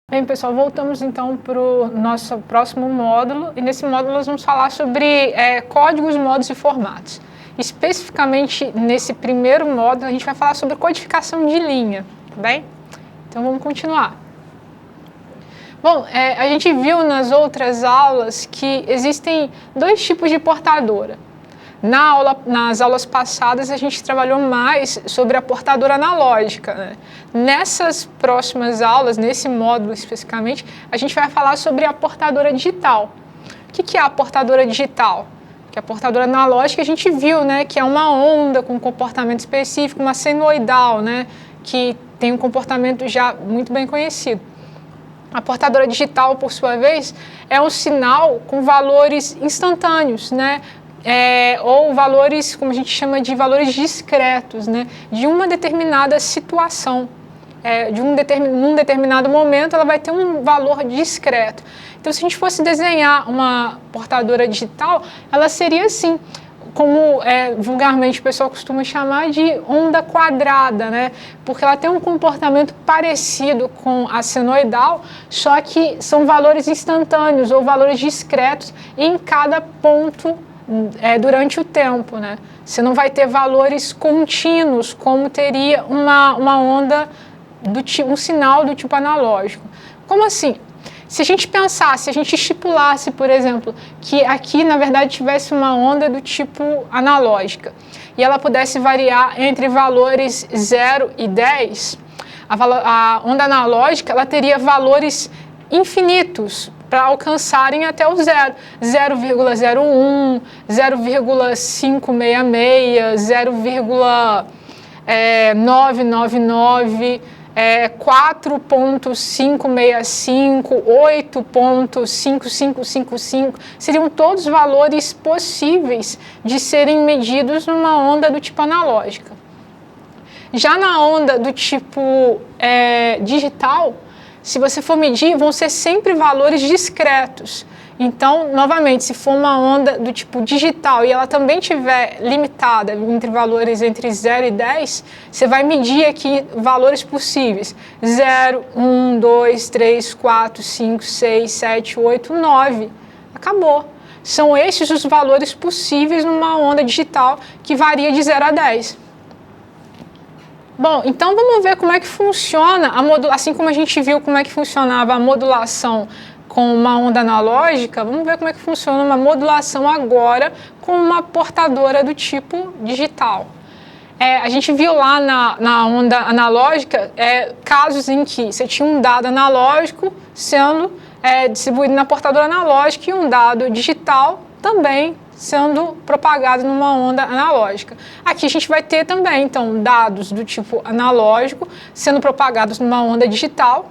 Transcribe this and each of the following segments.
Bem, pessoal, voltamos então para o nosso próximo módulo, e nesse módulo nós vamos falar sobre códigos, modos e formatos. Especificamente nesse primeiro módulo a gente vai falar sobre codificação de linha, tá bem? Então vamos continuar. Bom, a gente viu nas outras aulas que existem dois tipos de portadora. Nas aulas passadas a gente trabalhou mais sobre a portadora analógica, né? Nessas próximas aulas, nesse módulo especificamente, a gente vai falar sobre a portadora digital. O que é a portadora digital? Que a portadora analógica a gente viu, né, que é uma onda com um comportamento específico, uma senoidal, né, que tem um comportamento já muito bem conhecido. A portadora digital, por sua vez, é um sinal com valores instantâneos, né? Ou valores, como a gente chama de valores discretos, né? De uma determinada situação. Num determinado momento, ela vai ter um valor discreto. Então, se a gente fosse desenhar uma portadora digital, ela seria assim, como vulgarmente o pessoal costuma chamar de onda quadrada, né? Porque ela tem um comportamento parecido com a senoidal, só que são valores instantâneos ou valores discretos em cada ponto durante o tempo, né? Você não vai ter valores contínuos como teria uma onda do tipo, um sinal do tipo analógico. Como assim? Se a gente pensasse, se a gente estipulasse, por exemplo, que aqui, na verdade, tivesse uma onda do tipo analógica e ela pudesse variar entre valores 0 e 10, a onda analógica ela teria valores infinitos para alcançarem até o zero. 0,01, 0,566, 0,999, 4.565, 8.5555, seriam todos valores possíveis de serem medidos numa onda do tipo analógica. Já na onda do tipo digital, se você for medir, vão ser sempre valores discretos. Então, novamente, se for uma onda do tipo digital e ela também estiver limitada entre valores entre 0 e 10, você vai medir aqui valores possíveis. 0, 1, 2, 3, 4, 5, 6, 7, 8, 9. Acabou. São esses os valores possíveis numa onda digital que varia de 0 a 10. Bom, então vamos ver como é que funciona a modulação, assim como a gente viu como é que funcionava a modulação com uma onda analógica, vamos ver como é que funciona uma modulação agora com uma portadora do tipo digital. A gente viu lá na onda analógica casos em que você tinha um dado analógico sendo distribuído na portadora analógica e um dado digital também sendo propagado numa onda analógica. Aqui a gente vai ter também, então, dados do tipo analógico sendo propagados numa onda digital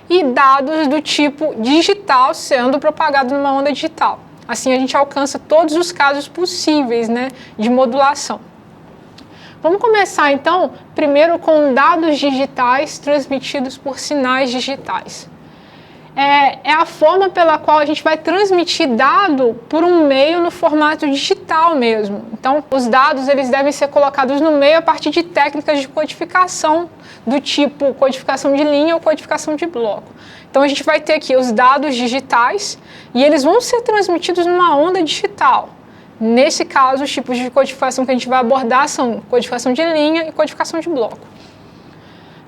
e dados do tipo digital sendo propagados numa onda digital. Assim a gente alcança todos os casos possíveis, né, de modulação. Vamos começar, então, primeiro com dados digitais transmitidos por sinais digitais. É a forma pela qual a gente vai transmitir dado por um meio no formato digital mesmo. Então, os dados eles devem ser colocados no meio a partir de técnicas de codificação, do tipo codificação de linha ou codificação de bloco. Então, a gente vai ter aqui os dados digitais e eles vão ser transmitidos numa onda digital. Nesse caso, os tipos de codificação que a gente vai abordar são codificação de linha e codificação de bloco.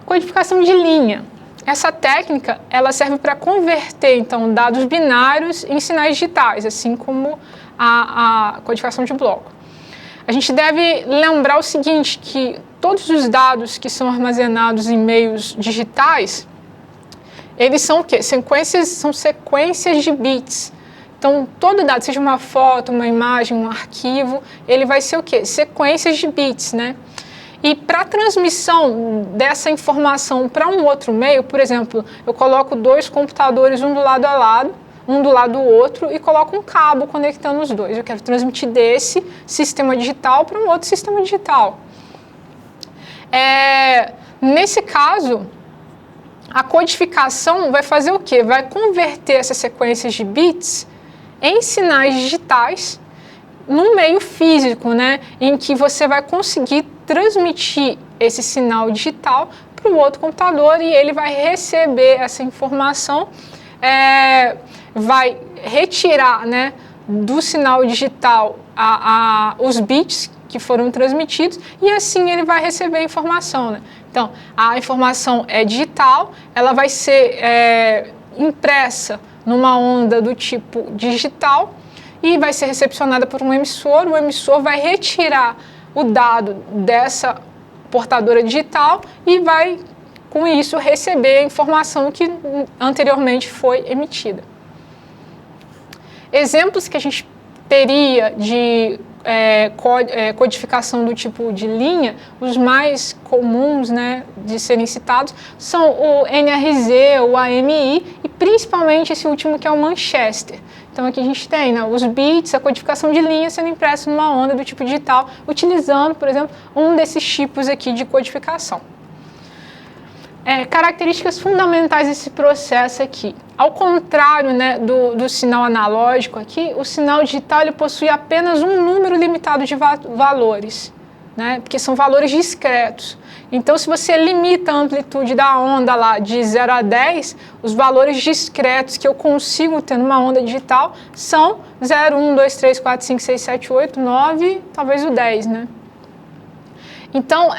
Codificação de linha. Essa técnica, ela serve para converter, então, dados binários em sinais digitais, assim como a codificação de bloco. A gente deve lembrar o seguinte, que todos os dados que são armazenados em meios digitais, eles são o quê? São sequências de bits. Então, todo dado, seja uma foto, uma imagem, um arquivo, ele vai ser o quê? Sequências de bits, né? E para a transmissão dessa informação para um outro meio, por exemplo, eu coloco dois computadores um do lado do outro e coloco um cabo conectando os dois. Eu quero transmitir desse sistema digital para um outro sistema digital. Nesse caso, a codificação vai fazer o quê? Vai converter essas sequências de bits em sinais digitais num meio físico, né, em que você vai conseguir transmitir esse sinal digital para o outro computador e ele vai receber essa informação, vai retirar, né, do sinal digital os bits que foram transmitidos e assim ele vai receber a informação, né? Então, a informação é digital, ela vai ser impressa numa onda do tipo digital e vai ser recepcionada por um emissor. O emissor vai retirar o dado dessa portadora digital e vai, com isso, receber a informação que anteriormente foi emitida. Exemplos que a gente teria de codificação do tipo de linha, os mais comuns, né, de serem citados, são o NRZ, o AMI e principalmente esse último que é o Manchester. Então aqui a gente tem, né, os bits, a codificação de linha sendo impressa numa onda do tipo digital, utilizando, por exemplo, um desses tipos aqui de codificação. Características fundamentais desse processo aqui. Ao contrário, né, do sinal analógico aqui, o sinal digital ele possui apenas um número limitado de valores, né, porque são valores discretos. Então, se você limita a amplitude da onda lá de 0 a 10, os valores discretos que eu consigo ter numa onda digital são 0, 1, 2, 3, 4, 5, 6, 7, 8, 9, talvez o 10, né? Então,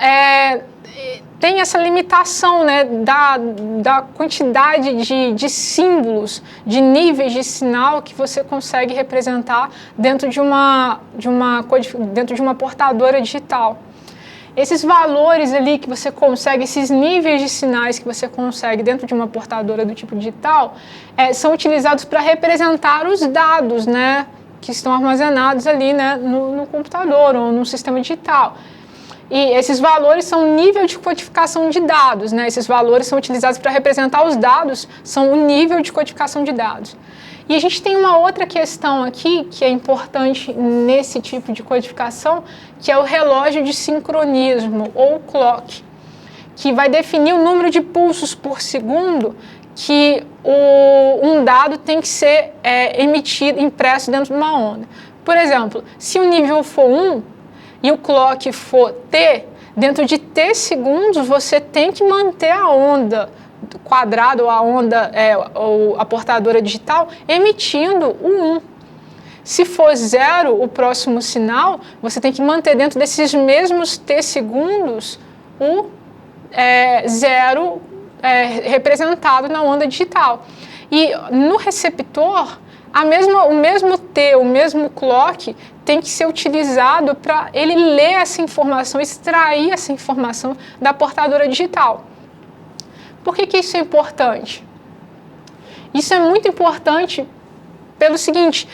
tem essa limitação, né, da quantidade de símbolos, de níveis de sinal que você consegue representar dentro de uma portadora digital. Esses valores ali que você consegue, esses níveis de sinais que você consegue dentro de uma portadora do tipo digital, são utilizados para representar os dados, né, que estão armazenados ali, né, no computador ou no sistema digital. E esses valores são nível de codificação de dados, né? Esses valores são utilizados para representar os dados, são o nível de codificação de dados. E a gente tem uma outra questão aqui, que é importante nesse tipo de codificação, que é o relógio de sincronismo, ou clock, que vai definir o número de pulsos por segundo que um dado tem que ser impresso dentro de uma onda. Por exemplo, se o nível for 1, e o clock for T, dentro de T segundos você tem que manter a onda quadrada ou a onda, ou a portadora digital emitindo o 1. Se for 0 o próximo sinal, você tem que manter dentro desses mesmos T segundos o 0 representado na onda digital. E no receptor, o mesmo T, o mesmo clock, tem que ser utilizado para ele ler essa informação, extrair essa informação da portadora digital. Por que isso é importante? Isso é muito importante pelo seguinte,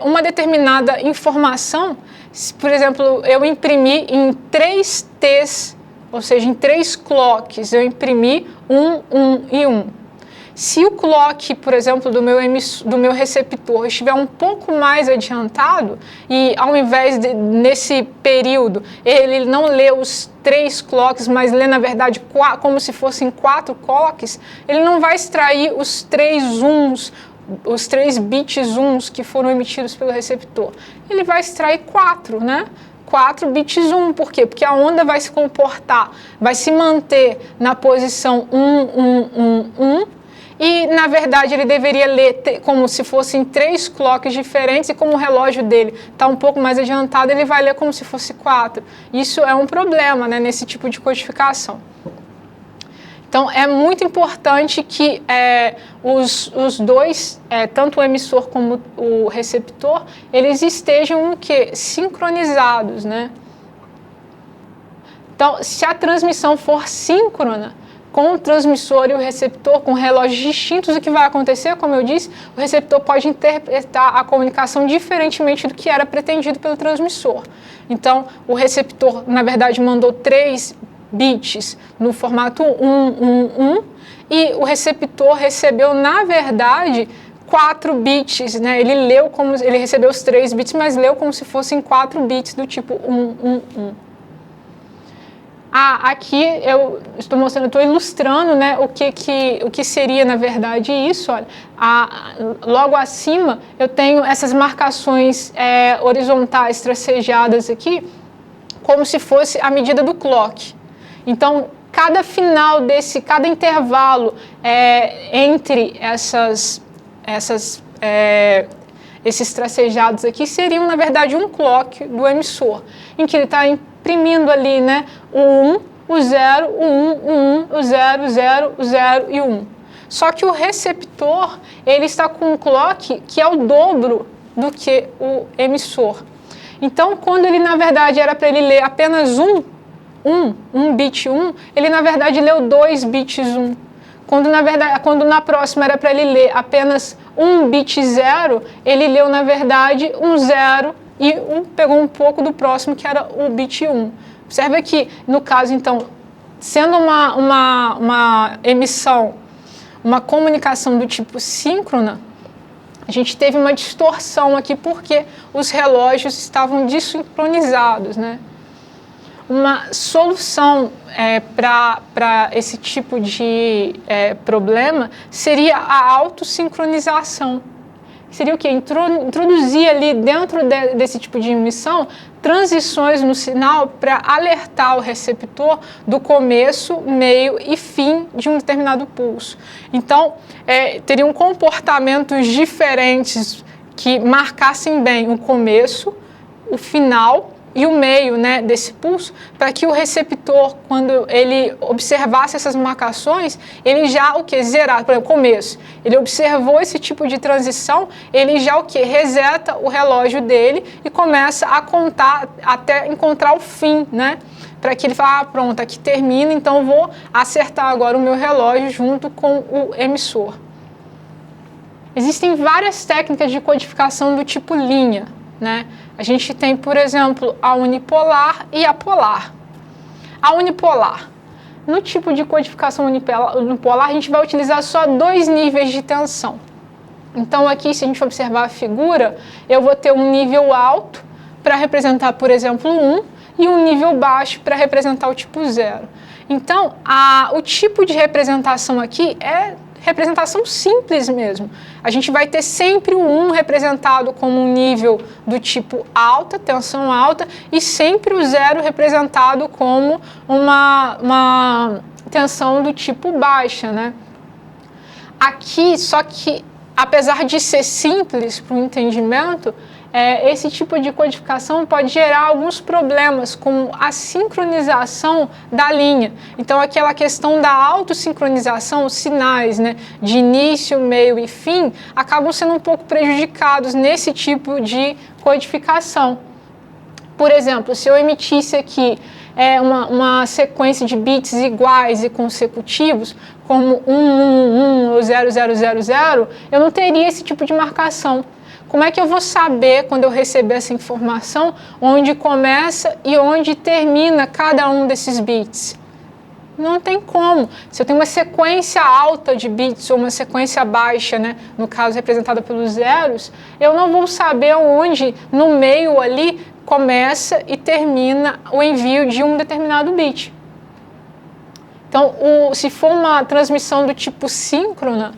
uma determinada informação, se, por exemplo, eu imprimi em 3 T's, ou seja, em 3 clocks, eu imprimi 1, 1 e 1. Se o clock, por exemplo, do meu receptor estiver um pouco mais adiantado e ao invés de, nesse período, ele não lê os 3 clocks, mas lê, na verdade, como se fossem 4 clocks, ele não vai extrair os 3 uns, os 3 bits uns que foram emitidos pelo receptor. Ele vai extrair 4, né? 4 bits 1. Por quê? Porque a onda vai se comportar, vai se manter na posição 1, 1, 1, 1, e, na verdade, ele deveria ler como se fossem 3 clocks diferentes, e como o relógio dele está um pouco mais adiantado, ele vai ler como se fosse 4. Isso é um problema, né, nesse tipo de codificação. Então, é muito importante que os dois, tanto o emissor como o receptor, eles estejam o quê? Sincronizados, né? Então, se a transmissão for síncrona, com o transmissor e o receptor, com relógios distintos, o que vai acontecer, como eu disse, o receptor pode interpretar a comunicação diferentemente do que era pretendido pelo transmissor. Então, o receptor, na verdade, mandou 3 bits no formato 1, 1, 1, e o receptor recebeu, na verdade, 4 bits, né? Ele recebeu os 3 bits, mas leu como se fossem 4 bits do tipo 1, 1, 1. Aqui eu estou ilustrando, né, o que seria, na verdade, isso. Olha, logo acima eu tenho essas marcações horizontais tracejadas aqui, como se fosse a medida do clock. Então, cada final cada intervalo entre esses tracejados aqui seriam, na verdade, um clock do emissor, em que ele está imprimindo ali, né, o 1, o 0, o 1, o 1, o 0, o 0, o 0 e o 1. Só que o receptor, ele está com um clock que é o dobro do que o emissor. Então, quando ele, na verdade, era para ele ler apenas um bit 1, ele, na verdade, leu 2 bits 1. Quando na próxima era para ele ler apenas um bit 0, ele leu, na verdade, um 0 e pegou um pouco do próximo, que era o bit 1. Observe que, no caso, então, sendo uma emissão, uma comunicação do tipo síncrona, a gente teve uma distorção aqui porque os relógios estavam desincronizados, né? Uma solução para esse tipo de problema seria a autossincronização. Seria o quê? Introduzir ali dentro desse tipo de emissão transições no sinal para alertar o receptor do começo, meio e fim de um determinado pulso. Então, teriam comportamentos diferentes que marcassem bem o começo, o final e o meio, né, desse pulso, para que o receptor, quando ele observasse essas marcações, ele já zerasse, por exemplo, começo. Ele observou esse tipo de transição, ele já reseta o relógio dele e começa a contar até encontrar o fim, né? Para que ele fale, pronto, aqui termina, então vou acertar agora o meu relógio junto com o emissor. Existem várias técnicas de codificação do tipo linha, né? A gente tem, por exemplo, a unipolar e a polar. A unipolar. No tipo de codificação unipolar, a gente vai utilizar só 2 níveis de tensão. Então, aqui, se a gente observar a figura, eu vou ter um nível alto para representar, por exemplo, 1 e um nível baixo para representar o tipo 0. Então, o tipo de representação aqui é representação simples mesmo. A gente vai ter sempre o 1 representado como um nível do tipo alta, tensão alta, e sempre o 0 representado como uma tensão do tipo baixa, né? Aqui, só que, apesar de ser simples para o entendimento, esse tipo de codificação pode gerar alguns problemas, como a sincronização da linha. Então, aquela questão da autossincronização, os sinais, né, de início, meio e fim, acabam sendo um pouco prejudicados nesse tipo de codificação. Por exemplo, se eu emitisse aqui uma sequência de bits iguais e consecutivos, como 111 ou 0000, eu não teria esse tipo de marcação. Como é que eu vou saber, quando eu receber essa informação, onde começa e onde termina cada um desses bits? Não tem como. Se eu tenho uma sequência alta de bits ou uma sequência baixa, né, no caso representada pelos zeros, eu não vou saber onde, no meio ali, começa e termina o envio de um determinado bit. Então, se for uma transmissão do tipo síncrona,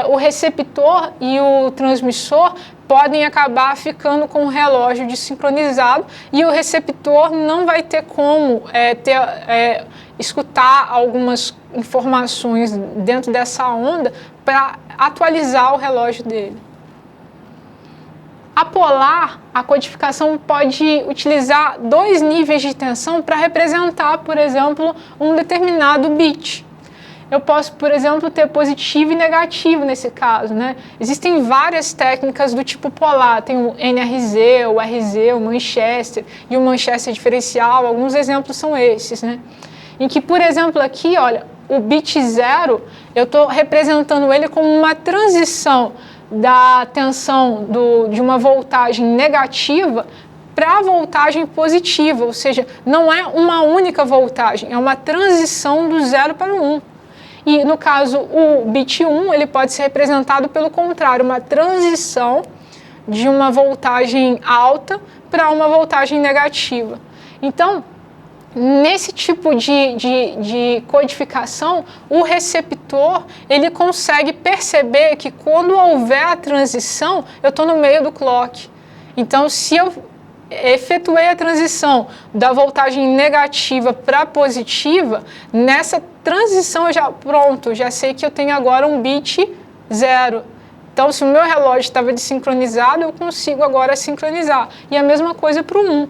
o receptor e o transmissor podem acabar ficando com o relógio desincronizado e o receptor não vai ter como escutar algumas informações dentro dessa onda para atualizar o relógio dele. A polar, a codificação pode utilizar 2 níveis de tensão para representar, por exemplo, um determinado bit. Eu posso, por exemplo, ter positivo e negativo nesse caso, né? Existem várias técnicas do tipo polar, tem o NRZ, o RZ, o Manchester e o Manchester diferencial, alguns exemplos são esses, né? Em que, por exemplo, aqui, olha, o bit 0, eu estou representando ele como uma transição da tensão de uma voltagem negativa para a voltagem positiva, ou seja, não é uma única voltagem, é uma transição do 0 para o 1. E, no caso, o bit 1, ele pode ser representado pelo contrário, uma transição de uma voltagem alta para uma voltagem negativa. Então, nesse tipo de codificação, o receptor, ele consegue perceber que quando houver a transição, eu estou no meio do clock. Então, se eu efetuei a transição da voltagem negativa para positiva, nessa transição eu já sei que eu tenho agora um bit 0. Então, se o meu relógio estava desincronizado, eu consigo agora sincronizar. E a mesma coisa para o 1.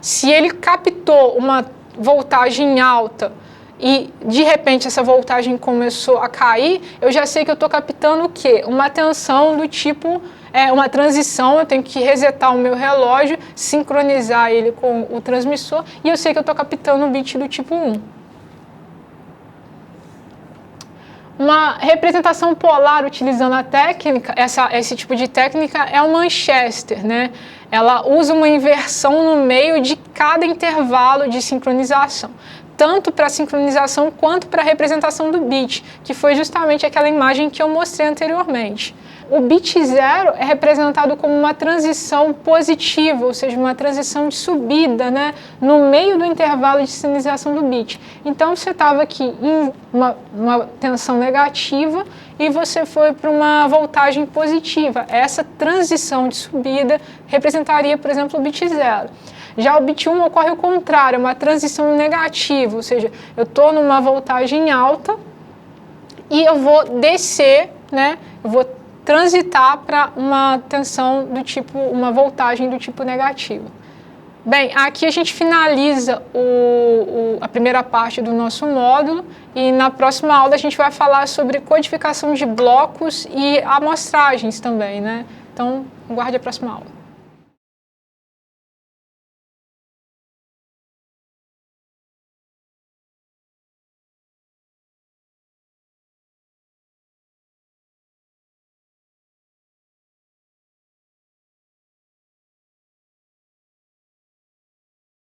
Se ele captou uma voltagem alta e, de repente, essa voltagem começou a cair, eu já sei que eu estou captando o quê? Uma tensão do tipo, uma transição, eu tenho que resetar o meu relógio, sincronizar ele com o transmissor, e eu sei que eu estou captando um bit do tipo 1. Uma representação polar utilizando a técnica, esse tipo de técnica é o Manchester, né? Ela usa uma inversão no meio de cada intervalo de sincronização, tanto para a sincronização quanto para a representação do bit, que foi justamente aquela imagem que eu mostrei anteriormente. O bit 0 é representado como uma transição positiva, ou seja, uma transição de subida, né, no meio do intervalo de sincronização do bit. Então, você estava aqui em uma tensão negativa e você foi para uma voltagem positiva. Essa transição de subida representaria, por exemplo, o bit 0. Já o bit 1 ocorre o contrário, uma transição negativa, ou seja, eu estou numa voltagem alta e eu vou descer, né, eu vou transitar para uma tensão do tipo, uma voltagem do tipo negativo. Bem, aqui a gente finaliza a primeira parte do nosso módulo e na próxima aula a gente vai falar sobre codificação de blocos e amostragens também, né? Então, aguarde a próxima aula.